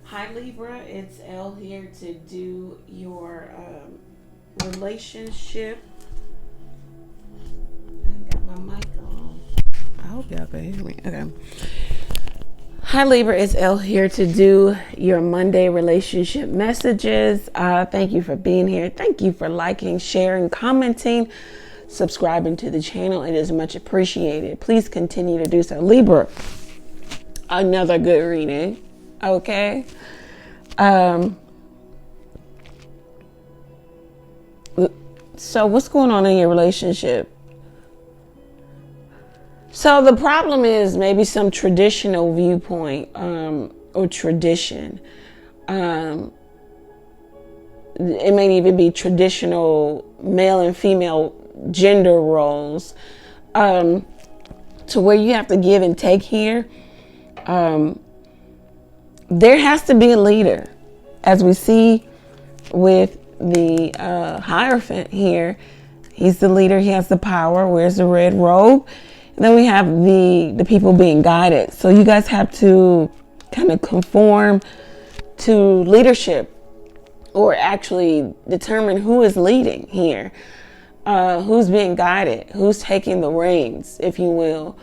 Hi Libra, it's Elle here to do your relationship. I got my mic on. I hope y'all can hear me. Okay. Hi Libra, it's Elle here to do your Monday relationship messages. Thank you for being here. Thank you for liking, sharing, commenting, subscribing to the channel. It is much appreciated. Please continue to do so. Libra, another good reading. Okay. So what's going on in your relationship? So the problem is maybe some traditional viewpoint, or tradition. It may even be traditional male and female gender roles, to where you have to give and take here. There has to be a leader, as we see with the Hierophant here. He's the leader. He has the power. Wears the red robe. And then we have the people being guided. So you guys have to kind of conform to leadership, or actually determine who is leading here, who's being guided, who's taking the reins, if you will.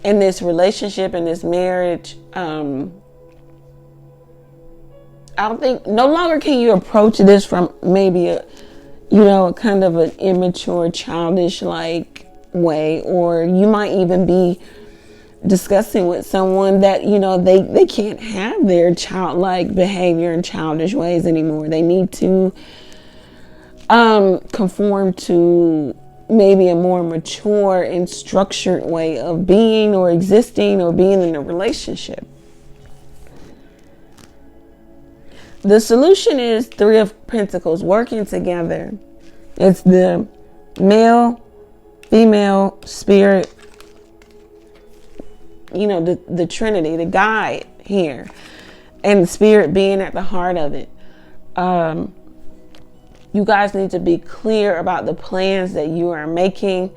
In this relationship, in this marriage, I don't think, no longer can you approach this from maybe a, kind of an immature, childish like way, or you might even be discussing with someone that, they can't have their childlike behavior and childish ways anymore. They need to conform to maybe a more mature and structured way of being or existing or being in a relationship. The solution is Three of Pentacles working together. It's the male, female, spirit, the Trinity, the guide here, and the spirit being at the heart of it. You guys need to be clear about the plans that you are making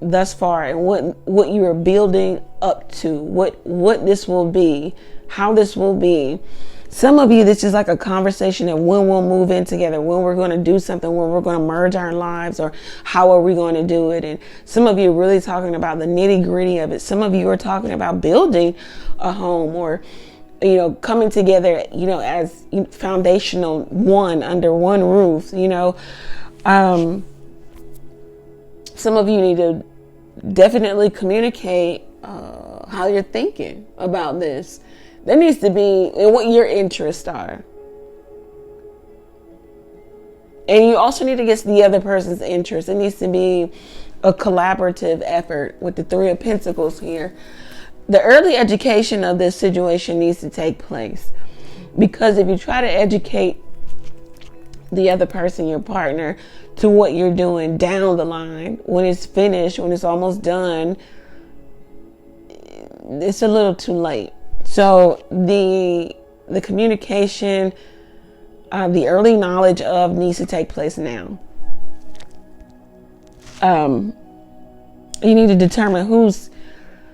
thus far, and what you are building up to, what this will be, how this will be. Some of you, this is like a conversation of when we'll move in together, when we're going to do something, when we're going to merge our lives, or how are we going to do it. And some of you are really talking about the nitty gritty of it. Some of you are talking about building a home, or coming together, as foundational one under one roof. Some of you need to definitely communicate how you're thinking about this. There needs to be, and what your interests are. And you also need to get the other person's interest. It needs to be a collaborative effort with the Three of Pentacles here. The early education of this situation needs to take place, because if you try to educate the other person, your partner, to what you're doing down the line, when it's finished, when it's almost done, it's a little too late. So the communication, the early knowledge of needs to take place now. You need to determine who's,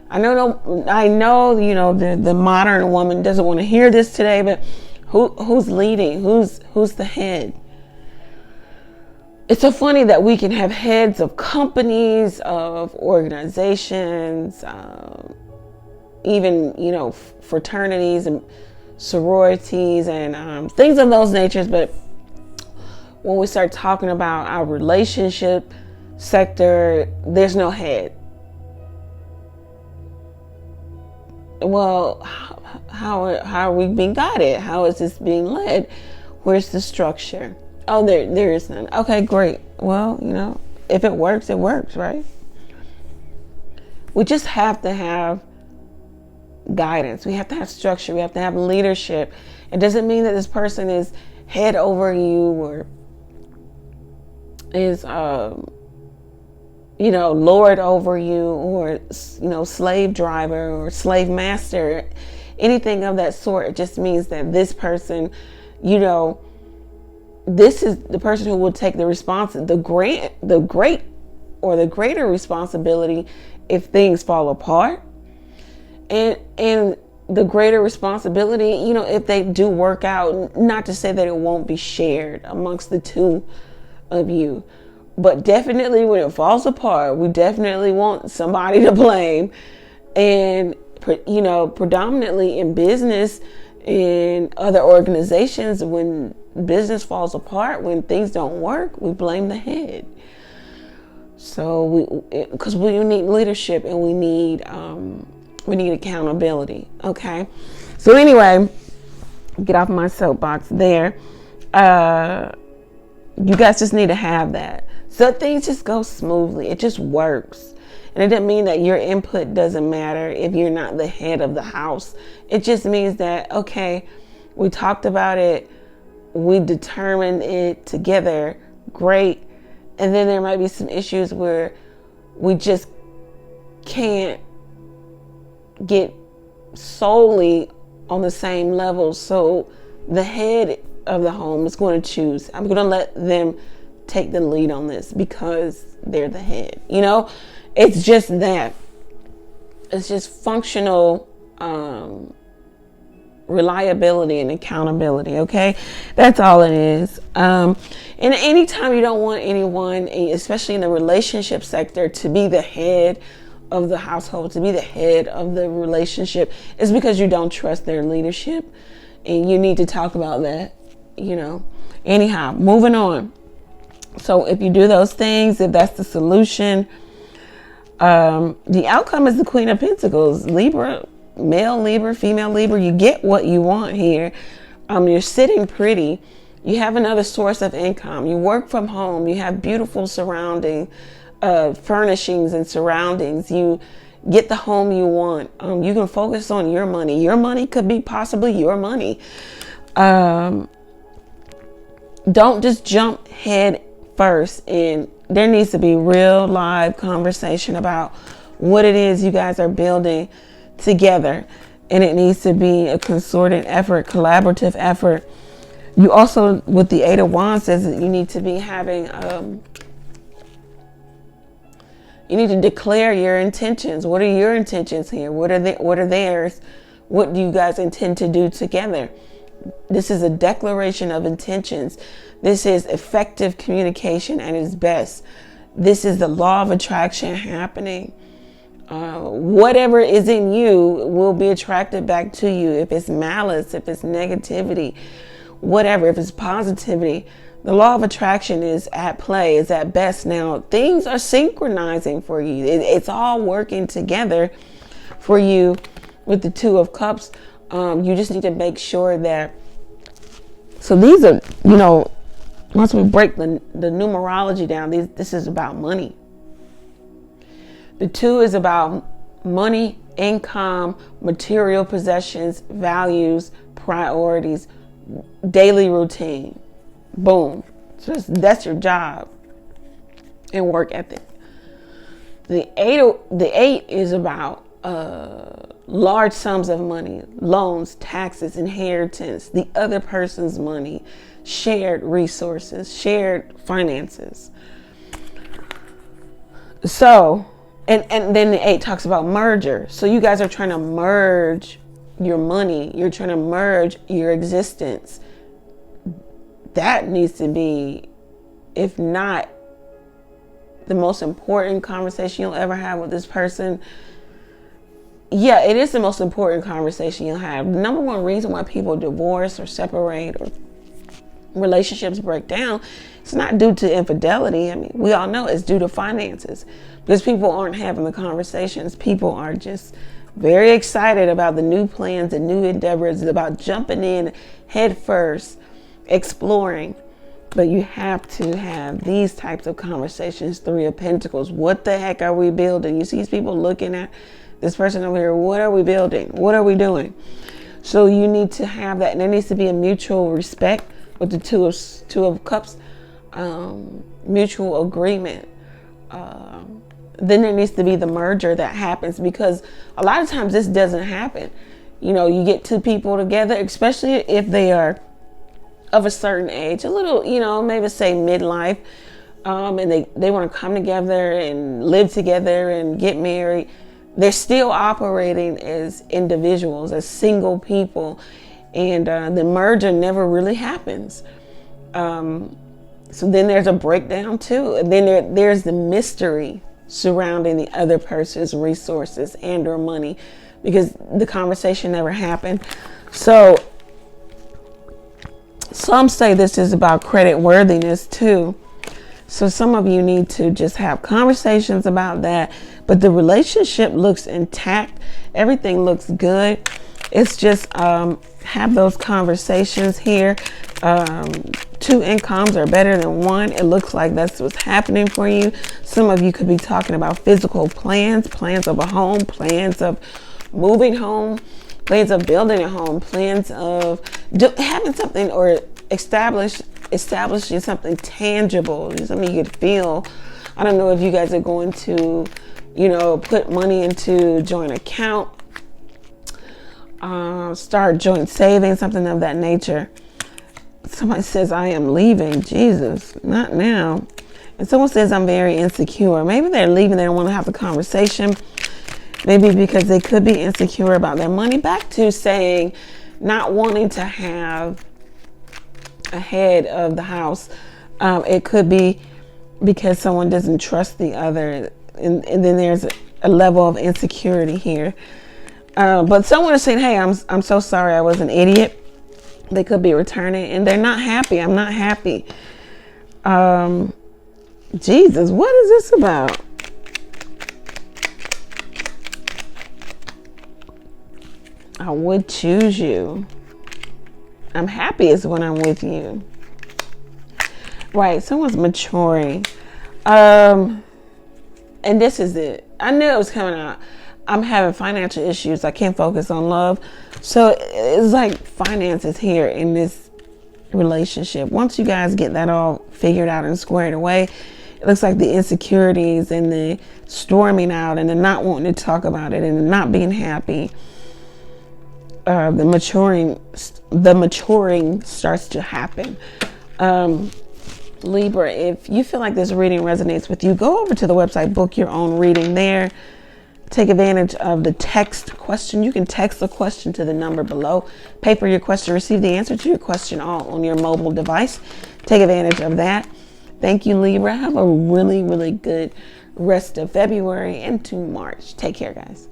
I know, the modern woman doesn't want to hear this today, but who's leading? Who's the head? It's so funny that we can have heads of companies, of organizations, even, fraternities and sororities and things of those natures. But when we start talking about our relationship sector, there's no head. Well, how are we being guided? How is this being led? Where's the structure? Oh, there is none. Okay, great. Well, if it works, it works, right? We just have to have guidance. We have to have structure. We have to have leadership. It doesn't mean that this person is head over you, or is lord over you, or slave driver or slave master, anything of that sort. It just means that this person, this is the person who will take the greater responsibility if things fall apart, And the greater responsibility, you know, if they do work out, not to say that it won't be shared amongst the two of you, but definitely when it falls apart, we definitely want somebody to blame. And, you know, predominantly in business, in other organizations, when business falls apart, when things don't work, we blame the head. So because we need leadership and we need accountability. Okay. So anyway, get off my soapbox there. You guys just need to have that. So things just go smoothly. It just works. And it doesn't mean that your input doesn't matter if you're not the head of the house. It just means that, okay, we talked about it. We determined it together. Great. And then there might be some issues where we just can't get solely on the same level. So the head of the home is going to choose. I'm going to let them take the lead on this because they're the head. You know, it's just that. It's just functional reliability and accountability. Okay, that's all it is. And anytime you don't want anyone, especially in the relationship sector, to be the head of the household, to be the head of the relationship, is because you don't trust their leadership, and you need to talk about that. You know. Anyhow, moving on. So if you do those things, if that's the solution, the outcome is the Queen of Pentacles. Libra, male Libra, female Libra, you get what you want here. You're sitting pretty. You have another source of income. You work from home. You have beautiful surrounding furnishings and surroundings. You get the home you want. You can focus on your money. Your money could be possibly your money. Don't just jump head first, and there needs to be real live conversation about what it is you guys are building together, and it needs to be a concerted effort, collaborative effort. You also, with the Eight of Wands, says that you need to be having you need to declare your intentions. What are your intentions here? What are theirs? What do you guys intend to do together? This is a declaration of intentions. This is effective communication at its best. This is the law of attraction happening. Whatever is in you will be attracted back to you. If it's malice, if it's negativity, whatever, if it's positivity, the law of attraction is at play, is at best. Now, things are synchronizing for you. It's all working together for you with the Two of Cups. You just need to make sure that, so these are, you know, once we break the numerology down, this is about money. The two is about money, income, material possessions, values, priorities, daily routine. Boom. So that's your job and work ethic. The eight is about large sums of money, loans, taxes, inheritance, the other person's money, shared resources, shared finances. So, and then the 8 talks about merger. So you guys are trying to merge your money. You're trying to merge your existence. That needs to be, if not the most important conversation you'll ever have with this person. Yeah, it is the most important conversation you'll have. The number one reason why people divorce or separate or relationships break down, it's not due to infidelity. I mean, we all know it's due to finances, because people aren't having the conversations. People are just very excited about the new plans and new endeavors, about jumping in head first, exploring. But you have to have these types of conversations. Three of Pentacles. What the heck are we building? You see these people looking at this person over here. What are we building? What are we doing? So you need to have that. And there needs to be a mutual respect with the Two of Cups. Mutual agreement. Then there needs to be the merger that happens, because a lot of times this doesn't happen. You know, you get two people together, especially if they are of a certain age, a little, you know, maybe say midlife, and they want to come together and live together and get married. they're still operating as individuals, as single people, and the merger never really happens. So then there's a breakdown too, and then there's the mystery surrounding the other person's resources and or money, because the conversation never happened. So some say this is about credit worthiness too. So some of you need to just have conversations about that. But the relationship looks intact. Everything looks good. It's just have those conversations here. 2 incomes are better than 1. It looks like that's what's happening for you. Some of you could be talking about physical plans, plans of a home, plans of moving home, plans of building a home, plans of having something or establishing something tangible, something you could feel. I don't know if you guys are going to, put money into joint account, start joint saving, something of that nature. Somebody says, I am leaving. Jesus, not now. And someone says, I'm very insecure. Maybe they're leaving. They don't want to have the conversation. Maybe because they could be insecure about their money. Back to saying not wanting to have a head of the house. It could be because someone doesn't trust the other. And then there's a level of insecurity here. But someone is saying, hey, I'm so sorry. I was an idiot. They could be returning and they're not happy. I'm not happy. Jesus, what is this about? I would choose you. I'm happiest when I'm with you. Right, someone's maturing. And this is it. I knew it was coming out. I'm having financial issues. I can't focus on love. So it's like finances here in this relationship. Once you guys get that all figured out and squared away, it looks like the insecurities and the storming out and the not wanting to talk about it and the not being happy, the maturing starts to happen. Libra, if you feel like this reading resonates with you, go over to the website, book your own reading there. Take advantage of the text question. You can text the question to the number below. Pay for your question, receive the answer to your question all on your mobile device. Take advantage of that. Thank you, Libra. Have a really, really good rest of February into March. Take care, guys.